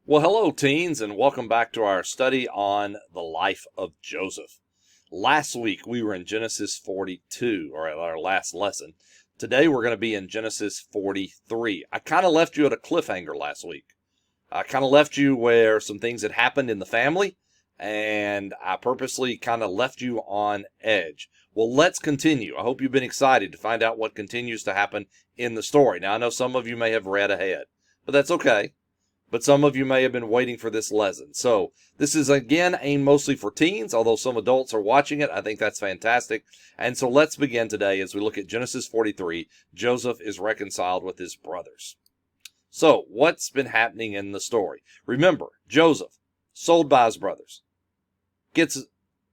Well, hello, teens, and welcome back to our study on the life of Joseph. Last week, we were in Genesis 42, or our last lesson. Today, we're going to be in Genesis 43. I kind of left you at a cliffhanger last week. I kind of left you where some things had happened in the family, and I purposely kind of left you on edge. Well, let's continue. I hope you've been excited to find out what continues to happen in the story. Now, I know some of you may have read ahead, but that's okay. But some of you may have been waiting for this lesson. So this is, again, aimed mostly for teens, although some adults are watching it. I think that's fantastic. And so let's begin today as we look at Genesis 43. Joseph is reconciled with his brothers. So what's been happening in the story? Remember, Joseph, sold by his brothers, gets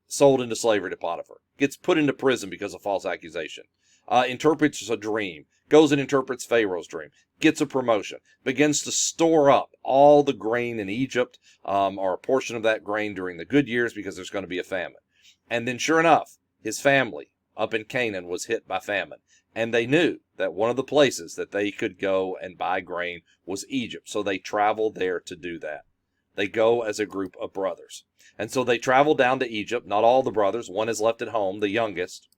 sold into slavery to Potiphar, gets put into prison because of false accusation, interprets a dream, goes and interprets Pharaoh's dream, gets a promotion, begins to store up all the grain in Egypt, or a portion of that grain during the good years because there's going to be a famine. And then sure enough, his family up in Canaan was hit by famine. And they knew that one of the places that they could go and buy grain was Egypt. So they traveled there to do that. They go as a group of brothers. And so they travel down to Egypt. Not all the brothers. One is left at home, the youngest.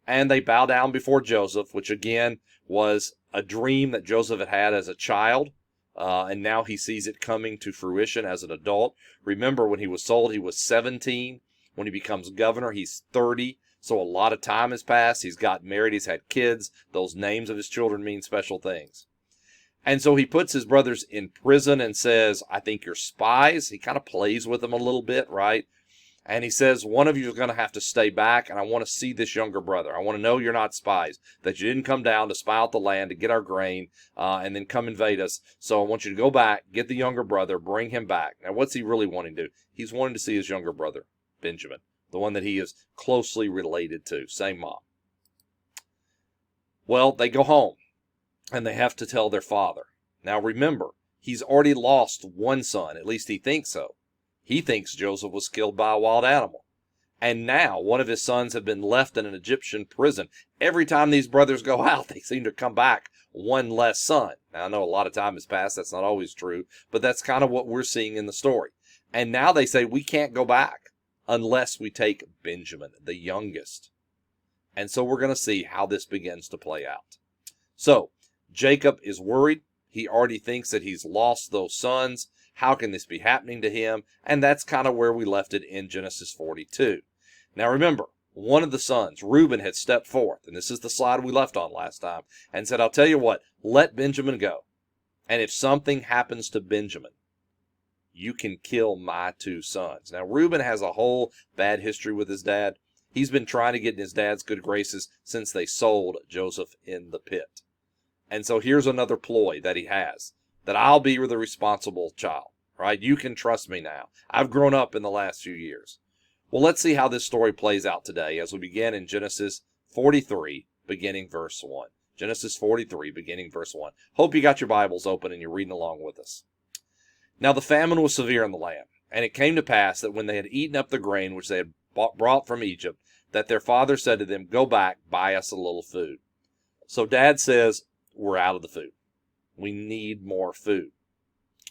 And they bow down before Joseph, which again was a dream that Joseph had had as a child. And now he sees it coming to fruition as an adult. Remember, when he was sold, he was 17. When he becomes governor, he's 30. So a lot of time has passed. He's got married. He's had kids. Those names of his children mean special things. And so he puts his brothers in prison and says, I think you're spies. He kind of plays with them a little bit, right? And he says, one of you is going to have to stay back, and I want to see this younger brother. I want to know you're not spies, that you didn't come down to spy out the land, to get our grain, and then come invade us. So I want you to go back, get the younger brother, bring him back. Now, what's he really wanting to do? He's wanting to see his younger brother, Benjamin, the one that he is closely related to, same mom. Well, they go home, and they have to tell their father. Now, remember, he's already lost one son, at least he thinks so. He thinks Joseph was killed by a wild animal. And now one of his sons have been left in an Egyptian prison. Every time these brothers go out, they seem to come back one less son. Now, I know a lot of time has passed. That's not always true. But that's kind of what we're seeing in the story. And now they say, we can't go back unless we take Benjamin, the youngest. And so we're going to see how this begins to play out. So Jacob is worried. He already thinks that he's lost those sons. How can this be happening to him? And that's kind of where we left it in Genesis 42. Now remember, one of the sons, Reuben, had stepped forth, and this is the slide we left on last time, and said, I'll tell you what, let Benjamin go. And if something happens to Benjamin, you can kill my two sons. Now Reuben has a whole bad history with his dad. He's been trying to get in his dad's good graces since they sold Joseph in the pit. And so here's another ploy that he has, that I'll be the responsible child, right? You can trust me now. I've grown up in the last few years. Well, let's see how this story plays out today as we begin in Genesis 43, beginning verse 1. Genesis 43, beginning verse 1. Hope you got your Bibles open and you're reading along with us. Now the famine was severe in the land, and it came to pass that when they had eaten up the grain which they had brought from Egypt, that their father said to them, go back, buy us a little food. So Dad says, we're out of the food. We need more food.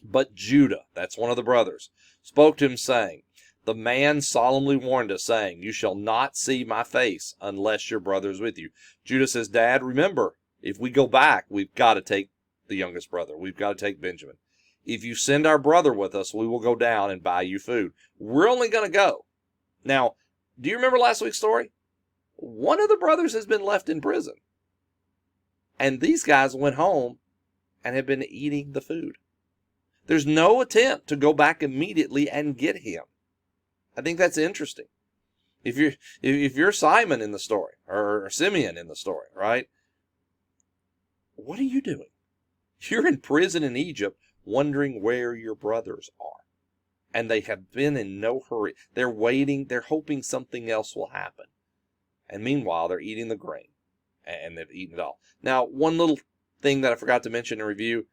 But Judah, that's one of the brothers, spoke to him, saying, the man solemnly warned us, saying, you shall not see my face unless your brother is with you. Judah says, Dad, remember, if we go back, we've got to take the youngest brother. We've got to take Benjamin. If you send our brother with us, we will go down and buy you food. We're only going to go. Now, do you remember last week's story? One of the brothers has been left in prison. And these guys went home and have been eating the food. There's no attempt to go back immediately and get him. I think that's interesting. If you're Simon in the story, or Simeon in the story, right? What are you doing? You're in prison in Egypt wondering where your brothers are. And they have been in no hurry. They're waiting. They're hoping something else will happen. And meanwhile, they're eating the grain. And they've eaten it all. Now, one little thing that I forgot to mention in review.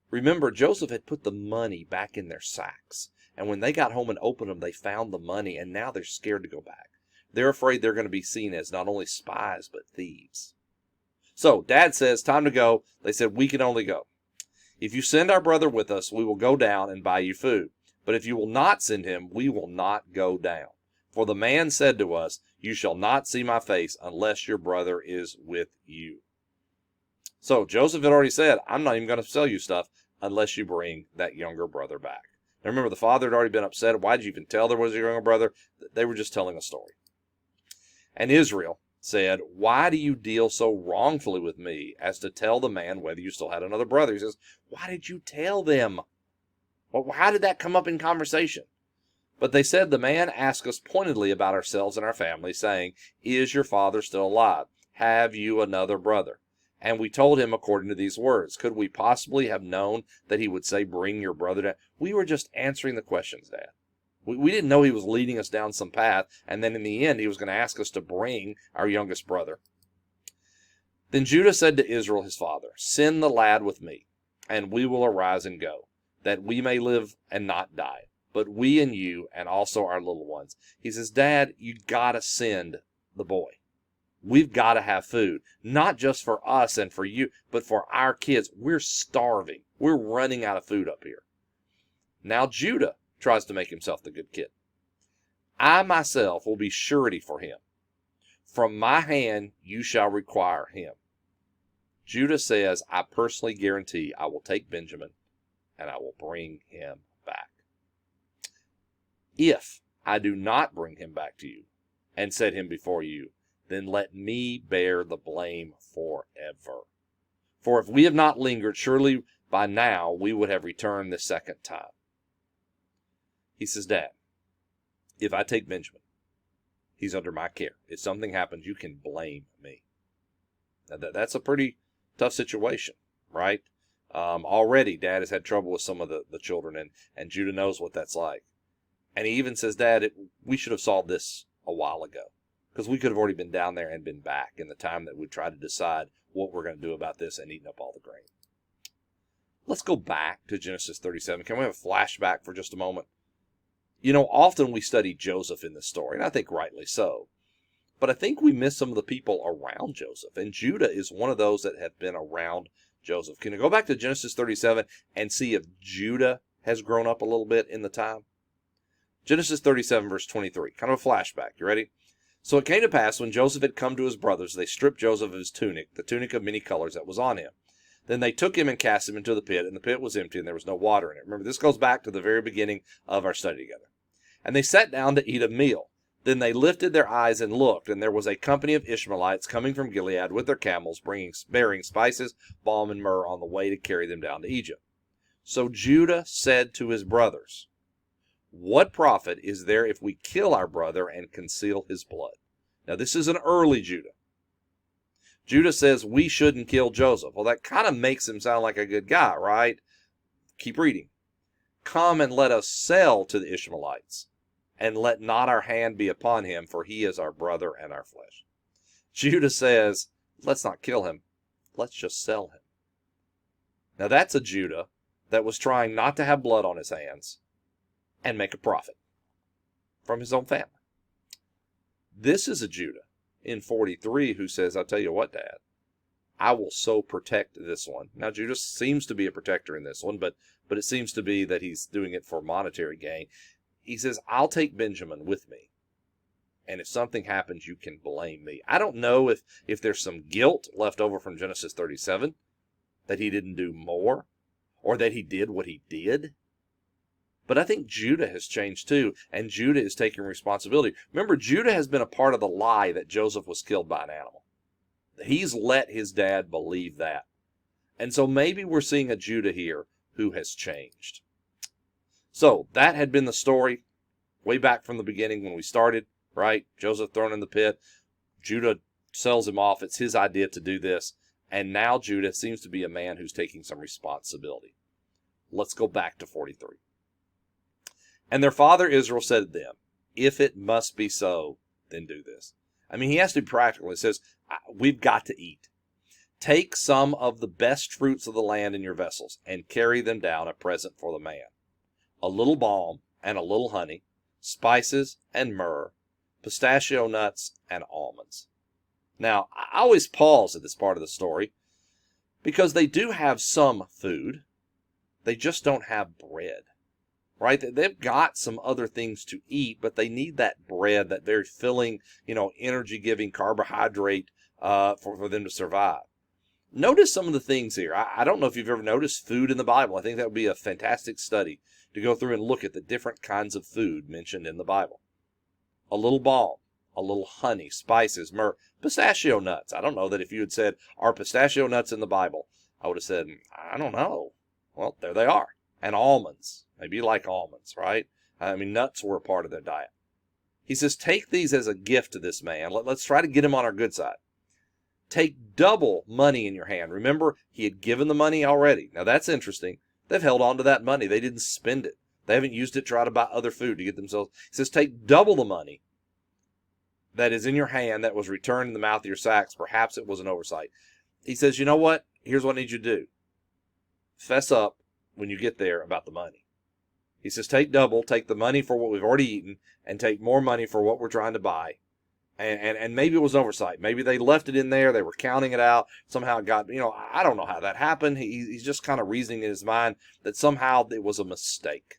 Remember, Joseph had put the money back in their sacks. And when they got home and opened them, they found the money. And now they're scared to go back. They're afraid they're going to be seen as not only spies, but thieves. So, Dad says, time to go. They said, we can only go If you send our brother with us, we will go down and buy you food. But if you will not send him, we will not go down. For the man said to us, you shall not see my face unless your brother is with you. So Joseph had already said, I'm not even going to sell you stuff unless you bring that younger brother back. Now remember, the father had already been upset. Why did you even tell there was a younger brother? They were just telling a story. And Israel said, why do you deal so wrongfully with me as to tell the man whether you still had another brother? He says, why did you tell them? Well, how did that come up in conversation? But they said, the man asked us pointedly about ourselves and our family, saying, is your father still alive? Have you another brother? And we told him according to these words. Could we possibly have known that he would say, bring your brother down? We were just answering the questions, Dad. We didn't know he was leading us down some path, and then in the end he was going to ask us to bring our youngest brother. Then Judah said to Israel his father, send the lad with me, and we will arise and go, that we may live and not die, but we and you and also our little ones. He says, Dad, you got to send the boy. We've got to have food, not just for us and for you, but for our kids. We're starving. We're running out of food up here. Now Judah tries to make himself the good kid. I myself will be surety for him. From my hand you shall require him. Judah says, I personally guarantee I will take Benjamin and I will bring him back. If I do not bring him back to you and set him before you, then let me bear the blame forever. For if we have not lingered, surely by now we would have returned the second time. He says, Dad, if I take Benjamin, he's under my care. If something happens, you can blame me. Now that's a pretty tough situation, right? Already, Dad has had trouble with some of the children, and Judah knows what that's like. And he even says, Dad, we should have solved this a while ago, because we could have already been down there and been back in the time that we tried to decide what we're going to do about this and eating up all the grain. Let's go back to Genesis 37. Can we have a flashback for just a moment? You know, often we study Joseph in this story, and I think rightly so. But I think we miss some of the people around Joseph, and Judah is one of those that have been around Joseph. Can you go back to Genesis 37 and see if Judah has grown up a little bit in the time? Genesis 37, verse 23, kind of a flashback. You ready? So it came to pass, when Joseph had come to his brothers, they stripped Joseph of his tunic, the tunic of many colors that was on him. Then they took him and cast him into the pit, and the pit was empty, and there was no water in it. Remember, this goes back to the very beginning of our study together. And they sat down to eat a meal. Then they lifted their eyes and looked, and there was a company of Ishmaelites coming from Gilead with their camels, bearing spices, balm, and myrrh on the way to carry them down to Egypt. So Judah said to his brothers, what profit is there if we kill our brother and conceal his blood? Now, this is an early Judah. Judah says we shouldn't kill Joseph. Well, that kind of makes him sound like a good guy, right? Keep reading. Come and let us sell to the Ishmaelites, and let not our hand be upon him, for he is our brother and our flesh. Judah says, let's not kill him. Let's just sell him. Now, that's a Judah that was trying not to have blood on his hands and make a profit from his own family. This is a Judah in 43 who says, I'll tell you what, Dad, I will so protect this one. Now, Judah seems to be a protector in this one, but it seems to be that he's doing it for monetary gain. He says, I'll take Benjamin with me, and if something happens, you can blame me. I don't know if there's some guilt left over from Genesis 37, that he didn't do more, or that he did what he did. But I think Judah has changed too, and Judah is taking responsibility. Remember, Judah has been a part of the lie that Joseph was killed by an animal. He's let his dad believe that. And so maybe we're seeing a Judah here who has changed. So that had been the story way back from the beginning when we started, right? Joseph thrown in the pit. Judah sells him off. It's his idea to do this. And now Judah seems to be a man who's taking some responsibility. Let's go back to 43. And their father Israel said to them, if it must be so, then do this. I mean, he has to be practical. He says, we've got to eat. Take some of the best fruits of the land in your vessels and carry them down a present for the man. A little balm and a little honey, spices and myrrh, pistachio nuts and almonds. Now, I always pause at this part of the story because they do have some food, They just don't have bread, right? They've got some other things to eat, but they need that bread, that very filling, energy-giving carbohydrate for them to survive. Notice some of the things here. I don't know if you've ever noticed food in the Bible. I think that would be a fantastic study to go through and look at the different kinds of food mentioned in the Bible. A little balm, a little honey, spices, myrrh, pistachio nuts. I don't know that if you had said, are pistachio nuts in the Bible? I would have said, I don't know. Well, there they are. And almonds. Maybe you like almonds, right? I mean, nuts were a part of their diet. He says, take these as a gift to this man. Let's try to get him on our good side. Take double money in your hand. Remember, he had given the money already. Now, that's interesting. They've held on to that money. They didn't spend it. They haven't used it to try to buy other food to get themselves. He says, take double the money that is in your hand that was returned in the mouth of your sacks. Perhaps it was an oversight. He says, you know what? Here's what I need you to do. Fess up when you get there about the money. He says, take double, take the money for what we've already eaten, and take more money for what we're trying to buy. And maybe it was an oversight. Maybe they left it in there. They were counting it out. Somehow it got, I don't know how that happened. He's just kind of reasoning in his mind that somehow it was a mistake.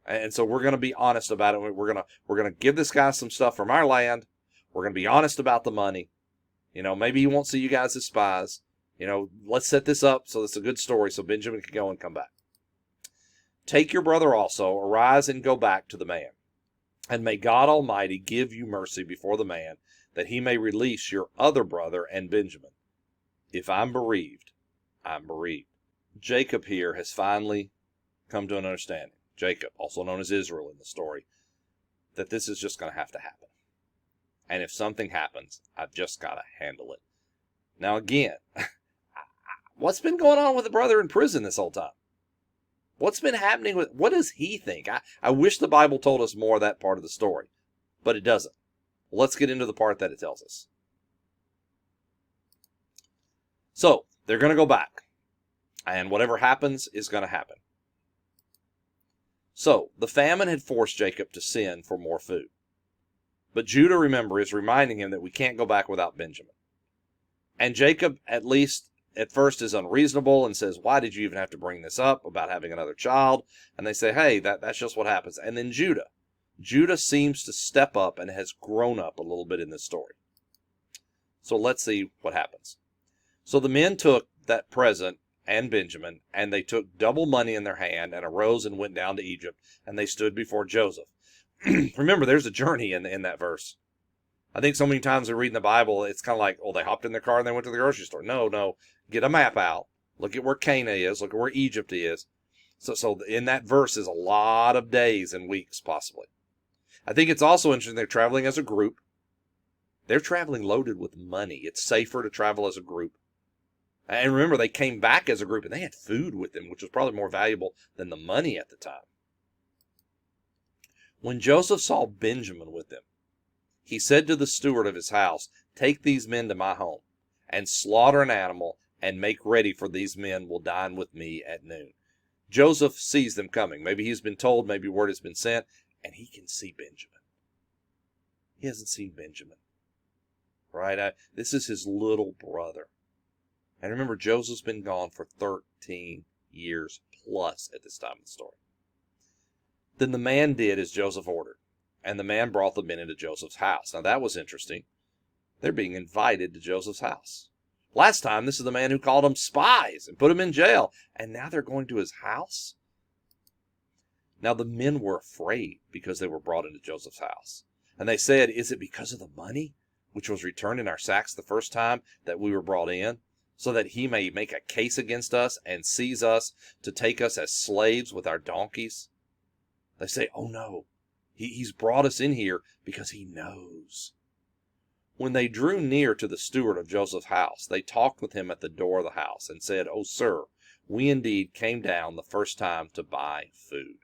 And so we're going to be honest about it. We're going to give this guy some stuff from our land. We're going to be honest about the money. Maybe he won't see you guys as spies. Let's set this up so it's a good story so Benjamin can go and come back. Take your brother also, arise and go back to the man. And may God Almighty give you mercy before the man, that he may release your other brother and Benjamin. If I'm bereaved, I'm bereaved. Jacob here has finally come to an understanding. Jacob, also known as Israel in the story, that this is just going to have to happen. And if something happens, I've just got to handle it. Now again, what's been going on with the brother in prison this whole time? What's been happening what does he think? I wish the Bible told us more of that part of the story, but it doesn't. Let's get into the part that it tells us. So, they're going to go back, and whatever happens is going to happen. So, the famine had forced Jacob to send for more food. But Judah, remember, is reminding him that we can't go back without Benjamin. And Jacob, at least at first, is unreasonable and says, why did you even have to bring this up about having another child? And they say, hey, that's just what happens. And then Judah seems to step up and has grown up a little bit in this story. So let's see what happens. So the men took that present and Benjamin, and they took double money in their hand and arose and went down to Egypt, and they stood before Joseph. Remember, there's a journey in that verse. I think so many times we read in the Bible, it's kind of like, they hopped in their car and they went to the grocery store. No. Get a map out. Look at where Canaan is. Look at where Egypt is. So in that verse is a lot of days and weeks, possibly. I think it's also interesting they're traveling as a group. They're traveling loaded with money. It's safer to travel as a group. And remember, they came back as a group and they had food with them, which was probably more valuable than the money at the time. When Joseph saw Benjamin with them, he said to the steward of his house, take these men to my home and slaughter an animal and make ready, for these men will dine with me at noon. Joseph sees them coming. Maybe he's been told, maybe word has been sent, and he can see Benjamin. He hasn't seen Benjamin, right? This is his little brother. And remember, Joseph's been gone for 13 years plus at this time of the story. Then the man did as Joseph ordered, and the man brought the men into Joseph's house. Now that was interesting. They're being invited to Joseph's house. Last time, this is the man who called them spies and put them in jail. And now they're going to his house? Now the men were afraid because they were brought into Joseph's house. And they said, is it because of the money which was returned in our sacks the first time that we were brought in, so that he may make a case against us and seize us to take us as slaves with our donkeys? They say, oh no, he's brought us in here because he knows. When they drew near to the steward of Joseph's house, they talked with him at the door of the house and said, oh, sir, we indeed came down the first time to buy food.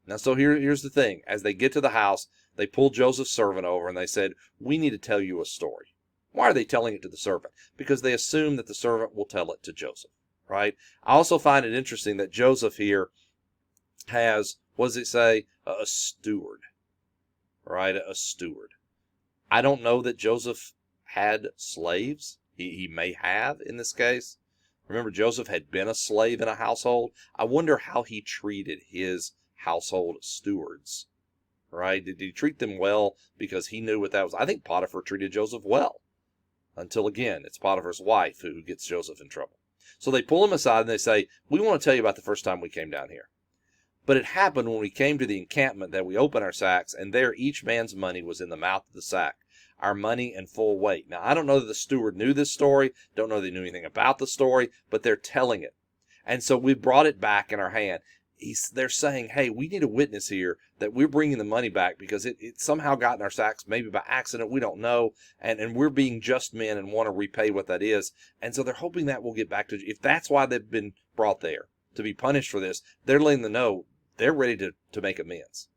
Now, so here's the thing. As they get to the house, they pull Joseph's servant over and they said, we need to tell you a story. Why are they telling it to the servant? Because they assume that the servant will tell it to Joseph, right? I also find it interesting that Joseph here has, what does it say? A steward, right? A steward. I don't know that Joseph had slaves. He may have in this case. Remember, Joseph had been a slave in a household. I wonder how he treated his household stewards, right? Did he treat them well because he knew what that was? I think Potiphar treated Joseph well until, again, it's Potiphar's wife who gets Joseph in trouble. So they pull him aside and they say, we want to tell you about the first time we came down here. But it happened when we came to the encampment that we opened our sacks, and there each man's money was in the mouth of the sack, our money in full weight. Now, I don't know that the steward knew this story, don't know they knew anything about the story, but they're telling it. And so we brought it back in our hand. They're saying, hey, we need a witness here that we're bringing the money back because it somehow got in our sacks, maybe by accident, we don't know, and we're being just men and want to repay what that is. And so they're hoping that will get back to, if that's why they've been brought there, to be punished for this, they're letting them know they're ready to make amends.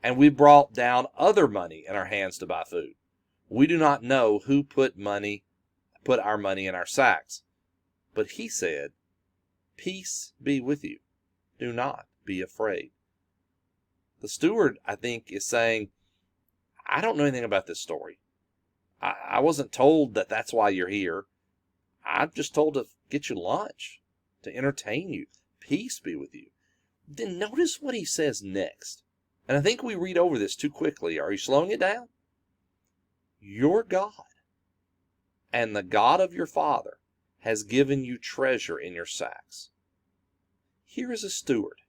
And we brought down other money in our hands to buy food. We do not know who put our money in our sacks. But he said, peace be with you. Do not be afraid. The steward, I think, is saying, I don't know anything about this story. I wasn't told that that's why you're here. I'm just told to get you lunch, to entertain you. Peace be with you. Then notice what he says next. And I think we read over this too quickly. Are you slowing it down? Your God and the God of your father has given you treasure in your sacks. Here is a steward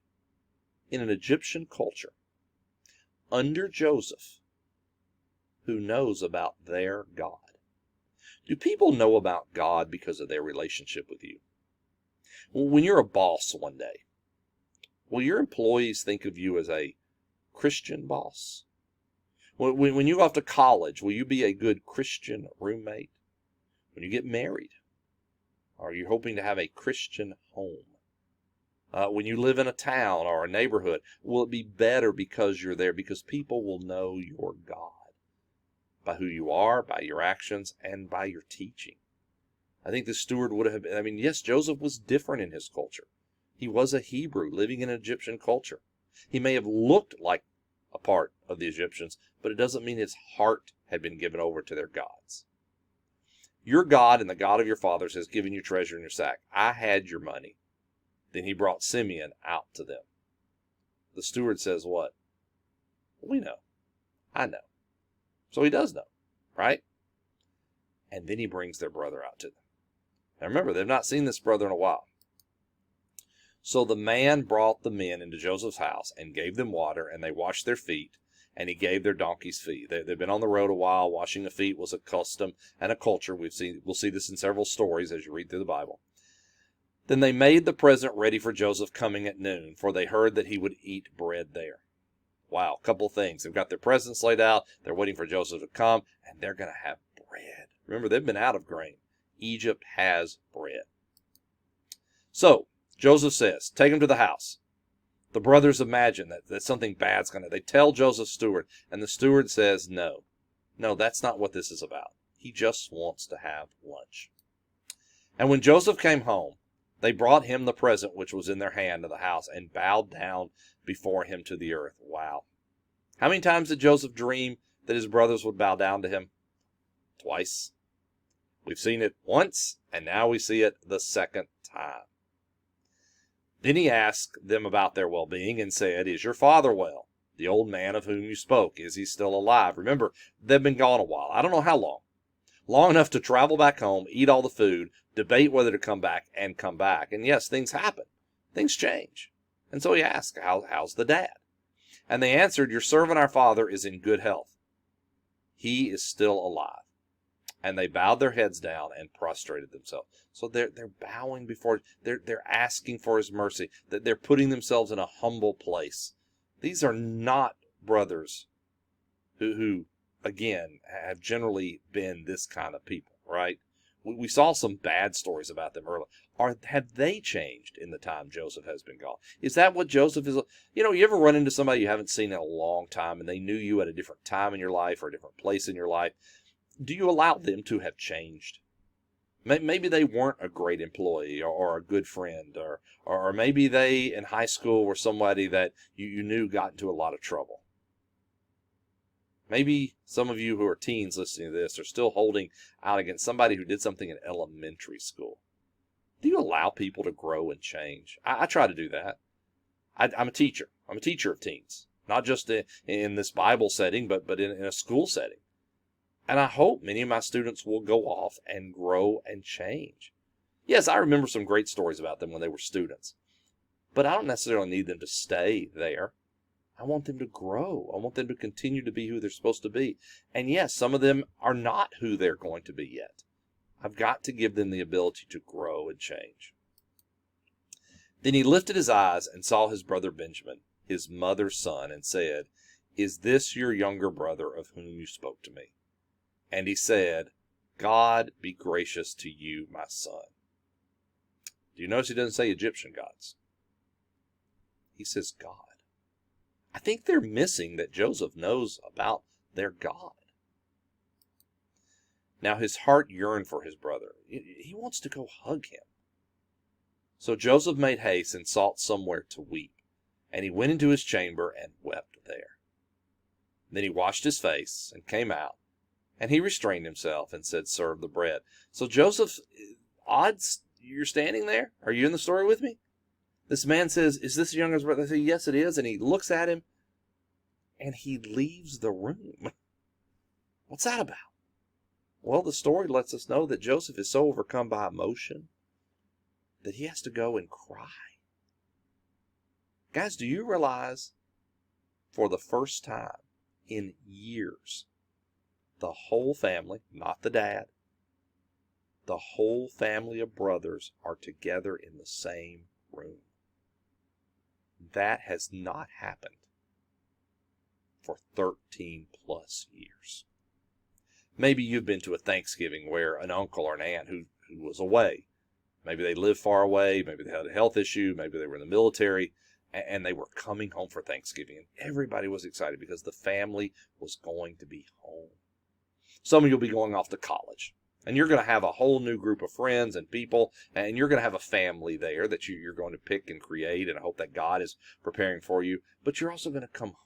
in an Egyptian culture under Joseph who knows about their God. Do people know about God because of their relationship with you? When you're a boss one day, will your employees think of you as a Christian boss? When you go off to college, will you be a good Christian roommate? When you get married, are you hoping to have a Christian home? When you live in a town or a neighborhood, will it be better because you're there? Because people will know your God by who you are, by your actions, and by your teaching. I think the steward would have, yes, Joseph was different in his culture. He was a Hebrew living in an Egyptian culture. He may have looked like a part of the Egyptians, but it doesn't mean his heart had been given over to their gods. Your God and the God of your fathers has given you treasure in your sack. I had your money. Then he brought Simeon out to them. The steward says what? We know. I know. So he does know, right? And then he brings their brother out to them. Now remember, they've not seen this brother in a while. So the man brought the men into Joseph's house and gave them water, and they washed their feet, and he gave their donkeys feed. They've been on the road a while. Washing the feet was a custom and a culture. We'll see this in several stories as you read through the Bible. Then they made the present ready for Joseph coming at noon, for they heard that he would eat bread there. Wow, a couple of things. They've got their presents laid out. They're waiting for Joseph to come, and they're going to have bread. Remember, they've been out of grain. Egypt has bread. So Joseph says, take him to the house. The brothers imagine that something bad's going to. They tell Joseph's steward, and the steward says, no, that's not what this is about. He just wants to have lunch. And when Joseph came home, they brought him the present which was in their hand to the house and bowed down before him to the earth. Wow. How many times did Joseph dream that his brothers would bow down to him? Twice. We've seen it once, and now we see it the second time. Then he asked them about their well-being and said, is your father well? The old man of whom you spoke, is he still alive? Remember, they've been gone a while. I don't know how long. Long enough to travel back home, eat all the food, debate whether to come back, and come back. And yes, things happen. Things change. And so he asked, how's the dad? And they answered, your servant our father is in good health. He is still alive. And they bowed their heads down and prostrated themselves. So they're bowing before, they're asking for his mercy. That they're putting themselves in a humble place. These are not brothers who again, have generally been this kind of people, right? We saw some bad stories about them earlier. Have they changed in the time Joseph has been gone? Is that what Joseph is? You ever run into somebody you haven't seen in a long time and they knew you at a different time in your life or a different place in your life? Do you allow them to have changed? Maybe they weren't a great employee or a good friend, or maybe they in high school were somebody that you knew got into a lot of trouble. Maybe some of you who are teens listening to this are still holding out against somebody who did something in elementary school. Do you allow people to grow and change? I try to do that. I'm a teacher. I'm a teacher of teens, not just in this Bible setting, but in a school setting. And I hope many of my students will go off and grow and change. Yes, I remember some great stories about them when they were students, but I don't necessarily need them to stay there. I want them to grow. I want them to continue to be who they're supposed to be. And yes, some of them are not who they're going to be yet. I've got to give them the ability to grow and change. Then he lifted his eyes and saw his brother Benjamin, his mother's son, and said, "Is this your younger brother of whom you spoke to me?" And he said, "God be gracious to you, my son." Do you notice he doesn't say Egyptian gods? He says God. I think they're missing that Joseph knows about their God. Now his heart yearned for his brother. He wants to go hug him. So Joseph made haste and sought somewhere to weep. And he went into his chamber and wept there. Then he washed his face and came out. And he restrained himself and said, "Serve the bread." So Joseph, odds, you're standing there? Are you in the story with me? This man says, "Is this the youngest brother?" They say, "Yes, it is." And he looks at him and he leaves the room. What's that about? Well, the story lets us know that Joseph is so overcome by emotion that he has to go and cry. Guys, do you realize for the first time in years, the whole family, not the dad, the whole family of brothers are together in the same room? That has not happened for 13 plus years. Maybe you've been to a Thanksgiving where an uncle or an aunt who was away, maybe they lived far away, maybe they had a health issue, maybe they were in the military, and they were coming home for Thanksgiving. And everybody was excited because the family was going to be home. Some of you will be going off to college, and you're going to have a whole new group of friends and people, and you're going to have a family there that you're going to pick and create, and I hope that God is preparing for you. But you're also going to come home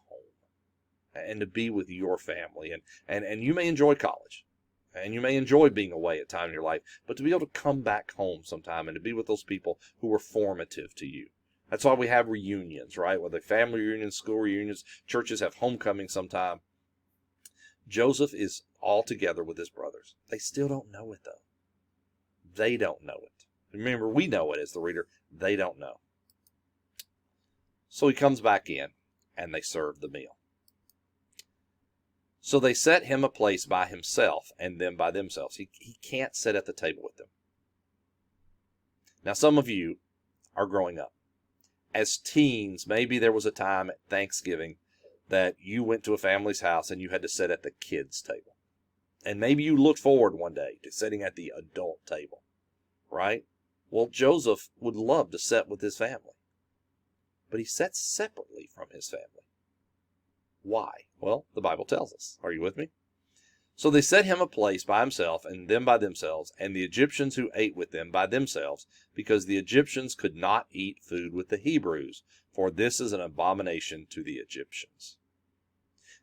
and to be with your family. And you may enjoy college, and you may enjoy being away at times in your life, but to be able to come back home sometime and to be with those people who were formative to you. That's why we have reunions, right? Whether family reunions, school reunions, churches have homecoming sometime. Joseph is all together with his brothers. They still don't know it, though. They don't know it. Remember, we know it as the reader. They don't know. So he comes back in, and they serve the meal. So they set him a place by himself, and them by themselves. He can't sit at the table with them. Now, some of you are growing up. As teens, maybe there was a time at Thanksgiving that you went to a family's house and you had to sit at the kids' table. And maybe you looked forward one day to sitting at the adult table, right? Well, Joseph would love to sit with his family, but he sits separately from his family. Why? Well, the Bible tells us. Are you with me? So they set him a place by himself, and them by themselves, and the Egyptians who ate with them by themselves, because the Egyptians could not eat food with the Hebrews, for this is an abomination to the Egyptians.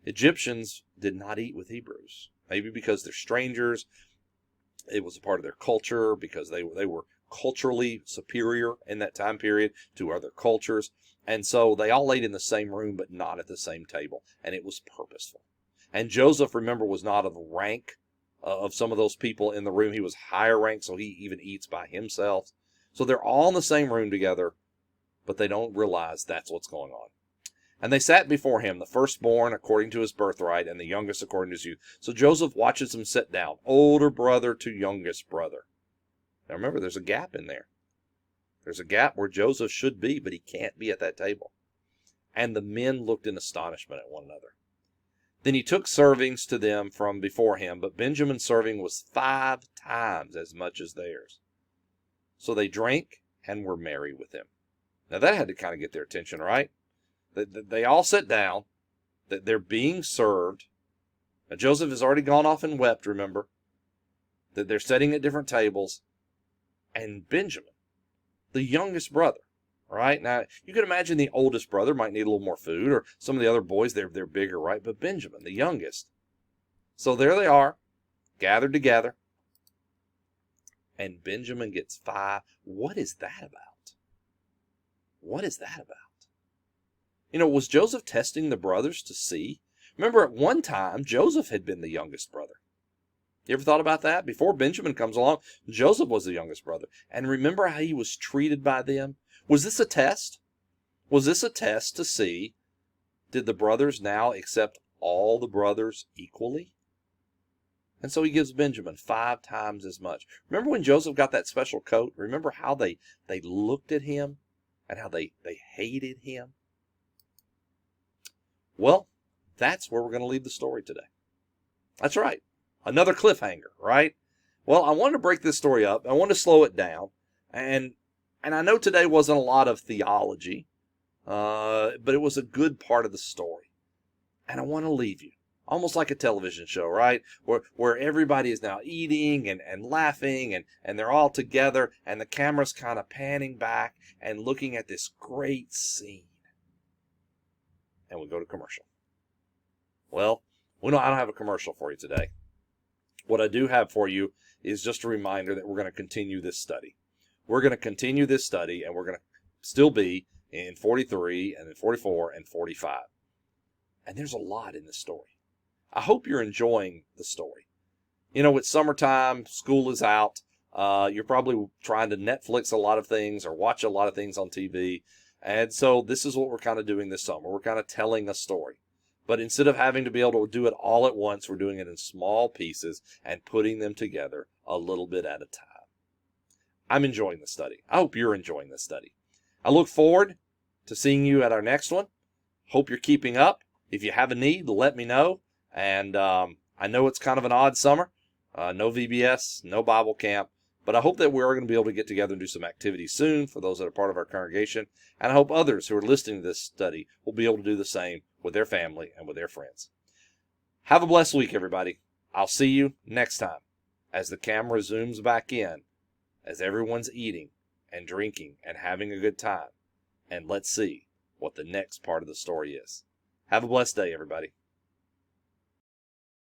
Egyptians did not eat with Hebrews, maybe because they're strangers. It was a part of their culture, because they were culturally superior in that time period to other cultures. And so they all ate in the same room, but not at the same table. And it was purposeful. And Joseph, remember, was not of rank of some of those people in the room. He was higher rank, so he even eats by himself. So they're all in the same room together, but they don't realize that's what's going on. And they sat before him, the firstborn according to his birthright, and the youngest according to his youth. So Joseph watches them sit down, older brother to youngest brother. Now remember, there's a gap in there. There's a gap where Joseph should be, but he can't be at that table. And the men looked in astonishment at one another. Then he took servings to them from before him, but Benjamin's serving was 5 times as much as theirs. So they drank and were merry with him. Now that had to kind of get their attention, right? They all sit down, that they're being served. Now Joseph has already gone off and wept, remember, that they're sitting at different tables. And Benjamin, the youngest brother, right? Now, you can imagine the oldest brother might need a little more food, or some of the other boys, they're bigger, right? But Benjamin, the youngest. So there they are, gathered together. and Benjamin gets 5. What is that about? What is that about? Was Joseph testing the brothers to see? Remember, at one time, Joseph had been the youngest brother. You ever thought about that? Before Benjamin comes along, Joseph was the youngest brother. And remember how he was treated by them? Was this a test? Was this a test to see, did the brothers now accept all the brothers equally? And so he gives Benjamin 5 times as much. Remember when Joseph got that special coat? Remember how they looked at him and how they hated him? Well, that's where we're going to leave the story today. That's right. Another cliffhanger, right? Well, I wanted to break this story up. I wanted to slow it down. And I know today wasn't a lot of theology, but it was a good part of the story. And I want to leave you, almost like a television show, right? Where everybody is now eating and laughing and they're all together and the camera's kind of panning back and looking at this great scene. And we go to commercial. Well, I don't have a commercial for you today. What I do have for you is just a reminder that we're going to continue this study. We're going to continue this study, and we're going to still be in 43 and then 44 and 45. And there's a lot in this story. I hope you're enjoying the story. It's summertime, school is out. You're probably trying to Netflix a lot of things or watch a lot of things on TV. And so this is what we're kind of doing this summer. We're kind of telling a story. But instead of having to be able to do it all at once, we're doing it in small pieces and putting them together a little bit at a time. I'm enjoying the study. I hope you're enjoying this study. I look forward to seeing you at our next one. Hope you're keeping up. If you have a need, let me know. And I know it's kind of an odd summer. No VBS, no Bible camp. But I hope that we're going to be able to get together and do some activities soon for those that are part of our congregation. And I hope others who are listening to this study will be able to do the same with their family and with their friends. Have a blessed week, everybody. I'll see you next time as the camera zooms back in, as everyone's eating and drinking and having a good time. And let's see what the next part of the story is. Have a blessed day, everybody.